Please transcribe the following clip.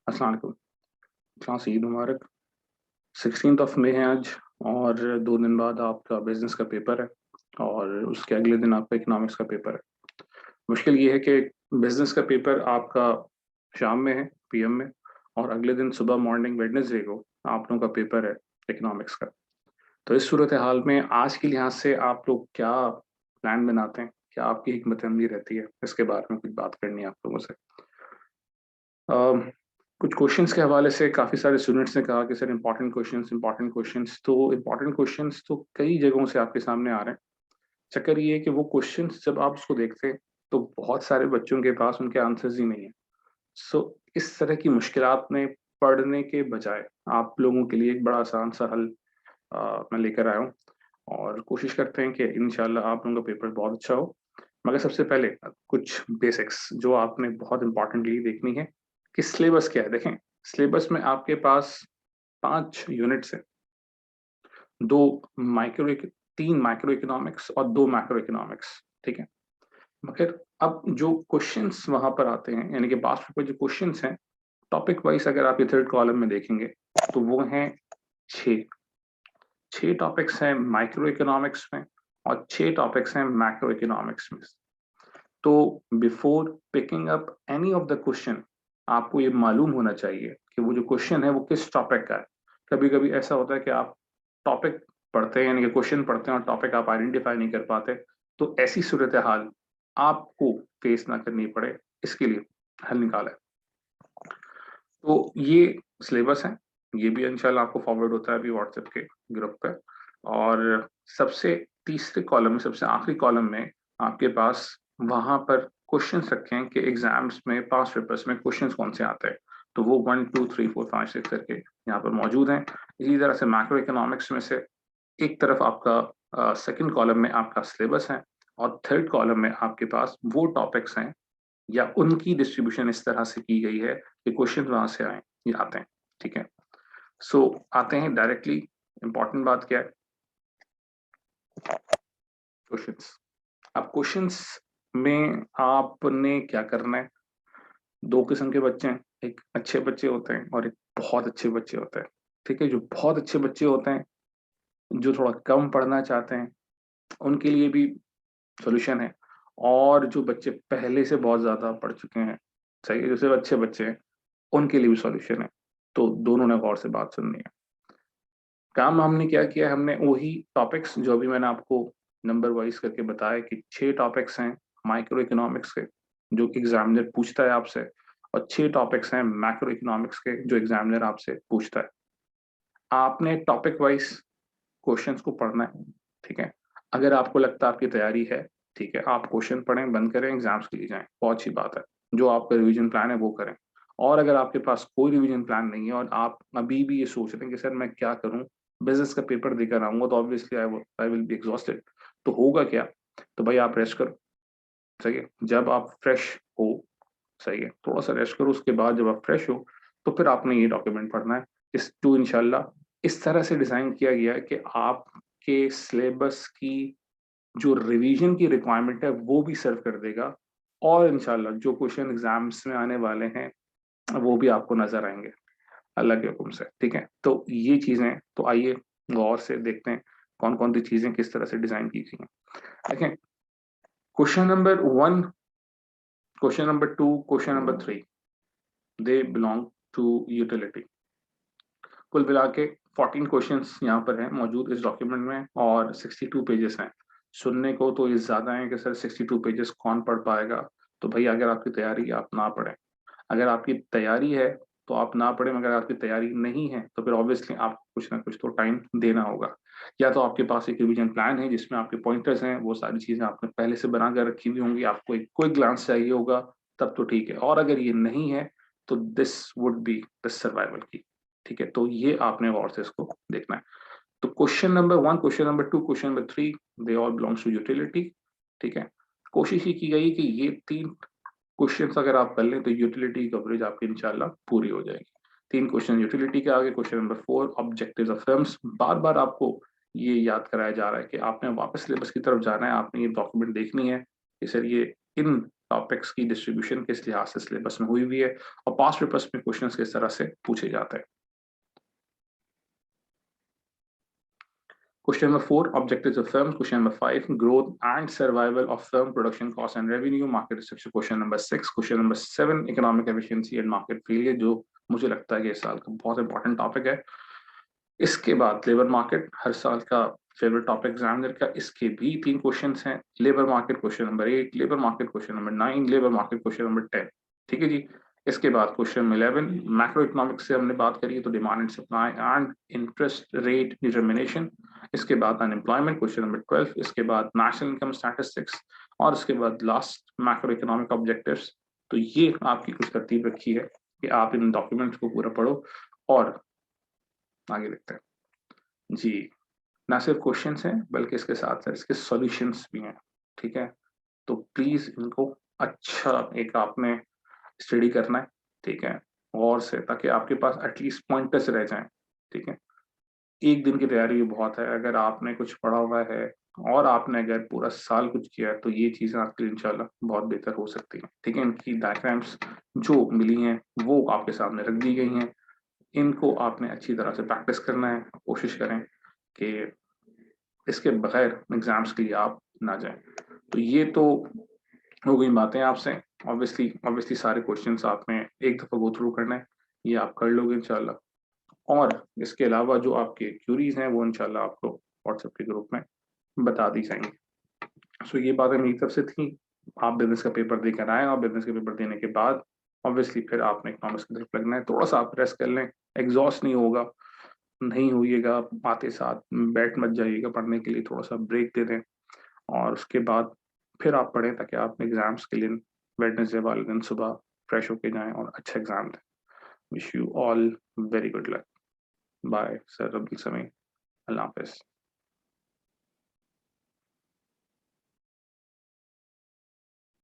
अस्सलाम वालेकुम। क्लास ईद मुबारक। 16 मई है आज और 2 दिन बाद आपका बिजनेस का पेपर है और उसके अगले दिन आपका इकोनॉमिक्स का पेपर है। मुश्किल ये है कि बिजनेस का पेपर आपका शाम में है, पीएम में, और अगले दिन सुबह मॉर्निंग वेडनेसडे को आप लोगों का पेपर है इकोनॉमिक्स का। तो इस सूरत हाल में आज के लिहाज से आप लोग क्या प्लान बनाते हैं, क्या आपकी हिकमत अमली रहती है, इसके बारे में कुछ बात करनी है आप लोगों से। अम, कुछ क्वेश्चंस के हवाले से काफ़ी सारे स्टूडेंट्स ने कहा कि सर इंपॉर्टेंट क्वेश्चंस तो कई जगहों से आपके सामने आ रहे हैं। चक्कर ये है कि वो क्वेश्चंस जब आप उसको देखते हैं तो बहुत सारे बच्चों के पास उनके आंसर्स ही नहीं है। सो इस तरह की मुश्किलात में पढ़ने के बजाय आप लोगों के लिए एक बड़ा आसान सा हल मैं लेकर आया हूँ और कोशिश करते हैं कि इंशाल्लाह आप लोगों का पेपर बहुत अच्छा हो। मगर सबसे पहले कुछ बेसिक्स जो आपने बहुत इंपॉर्टेंटली देखनी है कि सिलेबस क्या है। देखें, सिलेबस में आपके पास 5 यूनिट्स हैं, दो माइक्रो 3 माइक्रो इकोनॉमिक्स और 2 मैक्रो इकोनॉमिक्स, ठीक है। मगर अब जो क्वेश्चंस वहां पर आते हैं, यानी कि पास्ट पेपर जो क्वेश्चंस हैं, टॉपिक वाइज अगर आप ये थर्ड कॉलम में देखेंगे तो वो हैं 6 टॉपिक्स हैं माइक्रो इकोनॉमिक्स में और 6 टॉपिक्स हैं मैक्रो इकोनॉमिक्स में। तो before picking up any of the question आपको ये मालूम होना चाहिए कि वो जो क्वेश्चन है वो किस टॉपिक का है। कभी कभी ऐसा होता है कि आप टॉपिक पढ़ते हैं, यानी कि क्वेश्चन पढ़ते हैं और टॉपिक आप आइडेंटिफाई नहीं कर पाते। तो ऐसी सूरत हाल आपको फेस ना करनी पड़े, इसके लिए हल निकाला है। तो ये सिलेबस है, ये भी इंशाल्लाह आपको फॉरवर्ड होता है अभी व्हाट्सएप के ग्रुप पे। और सबसे तीसरे कॉलम में, सबसे आखिरी कॉलम में आपके पास वहां पर क्वेश्चंस रखे हैं कि एग्जाम्स में पास्ट पेपर्स में क्वेश्चंस कौन से आते हैं। तो वो 1 2 3 4 5 6 करके यहाँ पर मौजूद हैं। इसी तरह से मैक्रो इकोनॉमिक्स में से एक तरफ आपका सेकंड कॉलम में आपका सिलेबस है और थर्ड कॉलम में आपके पास वो टॉपिक्स हैं या उनकी डिस्ट्रीब्यूशन इस तरह से की गई है कि क्वेश्चन वहां से आए ये आते हैं, ठीक है। सो आते हैं डायरेक्टली, इंपॉर्टेंट बात क्या है, क्वेश्चंस। अब क्वेश्चंस में आपने क्या करना है। दो किस्म के बच्चे हैं, एक अच्छे बच्चे होते हैं और एक बहुत अच्छे बच्चे होते हैं, ठीक है। जो बहुत अच्छे बच्चे होते हैं, जो थोड़ा कम पढ़ना चाहते हैं, उनके लिए भी सॉल्यूशन है। और जो बच्चे पहले से बहुत ज्यादा पढ़ चुके हैं, सही है, जो सिर्फ अच्छे बच्चे हैं, उनके लिए भी सॉल्यूशन है। तो दोनों ने गौर से बात सुननी है। काम हमने क्या किया, हमने वही टॉपिक्स जो अभी मैंने आपको नंबर वाइज करके बताया कि 6 टॉपिक्स हैं माइक्रो इकोनॉमिक्स के जो एग्जामिनर पूछता है आपसे, और 6 टॉपिक्स हैं मैक्रो इकोनॉमिक्स के जो एग्जामिनर आपसे पूछता है। आपने टॉपिक वाइज क्वेश्चंस को पढ़ना है, ठीक है। अगर आपको लगता है आपकी तैयारी है, ठीक है, आप क्वेश्चन पढ़ें, बंद करें, एग्जाम्स के लिए जाएं, बहुत अच्छी बात है। जो आपका रिवीजन प्लान है वो करें। और अगर आपके पास कोई रिवीजन प्लान नहीं है और आप अभी भी ये सोच रहे हैं कि सर मैं क्या करूं, बिजनेस का पेपर देकर आऊंगा तो obviously I will be exhausted, तो होगा क्या। तो भाई आप रेस्ट करो, सही है। जब आप फ्रेश हो, सही है, थोड़ा सा रेस्ट करो, उसके बाद जब आप फ्रेश हो तो फिर आपने ये डॉक्यूमेंट पढ़ना है। इस टू इंशाल्लाह इस तरह से डिजाइन किया गया है कि आपके सिलेबस की जो रिवीजन की रिक्वायरमेंट है वो भी सर्व कर देगा, और इंशाल्लाह जो क्वेश्चन एग्जाम्स में आने वाले हैं वो भी आपको नजर आएंगे अल्लाह के हुक्म से, ठीक है। तो ये चीजें, तो आइए गौर से देखते हैं कौन कौन सी चीजें किस तरह से डिजाइन की गई हैं। देखें, question number 1, question number 2, question number 3, they belong to utility. कुल मिला के 14 क्वेश्चंस यहाँ पर हैं मौजूद इस डॉक्यूमेंट में और 62 पेजेस हैं। सुनने को तो ये ज्यादा है कि सर 62 पेजेस कौन पढ़ पाएगा। तो भाई अगर आपकी तैयारी है आप ना पढ़ें, अगर आपकी तैयारी है तो आप ना पढ़ें, मगर आपकी तैयारी नहीं है तो फिर ऑब्वियसली आपको कुछ ना कुछ तो टाइम देना होगा। या तो आपके पास एक रिवीजन प्लान है जिसमें आपके पॉइंटर्स हैं, वो सारी चीजें आपने पहले से बना कर रखी हुई होंगी, आपको एक क्विक ग्लांस चाहिए होगा, तब तो ठीक है। और अगर ये नहीं है तो this would be the survival की, ठीक है। तो ये आपने गौर से इसको देखना है। तो question number 1, question number 2, question number 3, they all belongs to utility, ठीक है। कोशिश ये की गई कि ये 3 क्वेश्चंस अगर आप कर लें तो यूटिलिटी कवरेज आपकी इंशाल्लाह पूरी हो जाएगी। 3 क्वेश्चन यूटिलिटी के आगे, question number 4 objectives of firms. बार बार आपको ये याद कराया जा रहा है कि आपने वापस सिलेबस की तरफ जाना है, आपने ये डॉक्यूमेंट देखनी है कि सर ये इन टॉपिक्स की डिस्ट्रीब्यूशन किस लिहाज से सिलेबस में हुई हुई है और पास्ट पेपर्स में क्वेश्चंस किस तरह से पूछे जाते हैं। Question number 4, objectives of firm. Question number 5, growth and survival of firm, production cost and revenue, market structure. Question number 6, question number 7, economic efficiency and market failure, जो मुझे लगता है कि इस साल का बहुत इंपॉर्टेंट टॉपिक है। इसके बाद लेबर मार्केट, हर साल का फेवरेट टॉपिक एग्जामिनर का, इसके भी 3 क्वेश्चंस हैं। Labour market question number 8, labour market question number 9, labour market question number 10। ठीक है जी। इसके बाद क्वेश्चन 11, मैक्रो इकोनॉमिक्स से हमने बात करी है तो demand and supply and interest rate determination. इसके बाद अनएम्प्लॉयमेंट क्वेश्चन नंबर 12, इसके बाद नेशनल इनकम स्टैटिस्टिक्स और इसके बाद लास्ट मैक्रो इकोनॉमिक ऑब्जेक्टिव्स। तो ये आपकी कुछ तरतीब रखी है कि आप इन डॉक्यूमेंट्स को पूरा पढ़ो और आगे देखते हैं जी। ना सिर्फ क्वेश्चंस हैं बल्कि इसके साथ साथ इसके सॉल्यूशंस भी हैं। ठीक है, तो प्लीज इनको अच्छा एक आपने स्टडी करना है। ठीक है, गौर से, ताकि आपके पास एटलीस्ट पॉइंटर्स रह जाएं। ठीक है, एक दिन की तैयारी भी बहुत है। अगर आपने कुछ पढ़ा हुआ है और आपने अगर पूरा साल कुछ किया है तो ये चीजें आपके लिए इंशाल्लाह बहुत बेहतर हो सकती हैं। ठीक है, इनकी डायग्राम्स जो मिली हैं वो आपके सामने रख दी गई हैं। इनको आपने अच्छी तरह से प्रैक्टिस करना है। कोशिश करें कि इसके बगैर एग्जाम्स के लिए आप ना जाएं। तो ये तो हो गई बातें आपसे। ऑब्वियसली सारे क्वेश्चंस आपने एक दफा गो थ्रू करना है, ये आप कर लोगे इंशाल्लाह। और इसके अलावा जो आपके क्यूरीज हैं वो इंशाल्लाह आपको व्हाट्सएप के ग्रुप में बता दी जाएंगी। सो ये बातें मेरी तरफ से थी। आप बिजनेस का पेपर देकर आए और बिजनेस के पेपर देने के बाद ऑब्वियसली फिर आपने इकोनॉमिक्स की तरफ लगना है। थोड़ा सा आप रेस्ट कर लें, एग्जॉस्ट नहीं होगा, नहीं होइएगा, आते साथ बैठ मत जाइएगा पढ़ने के लिए, थोड़ा सा ब्रेक दे दें और उसके बाद फिर आप पढ़ें ताकि आप एग्जाम्स के लिए वेडनेसडे वाले दिन सुबह फ्रेश होके जाएं और अच्छा एग्जाम दें। Wish you all very good luck. Bye sir Abdul Sami. अल्लाह हाफिज़।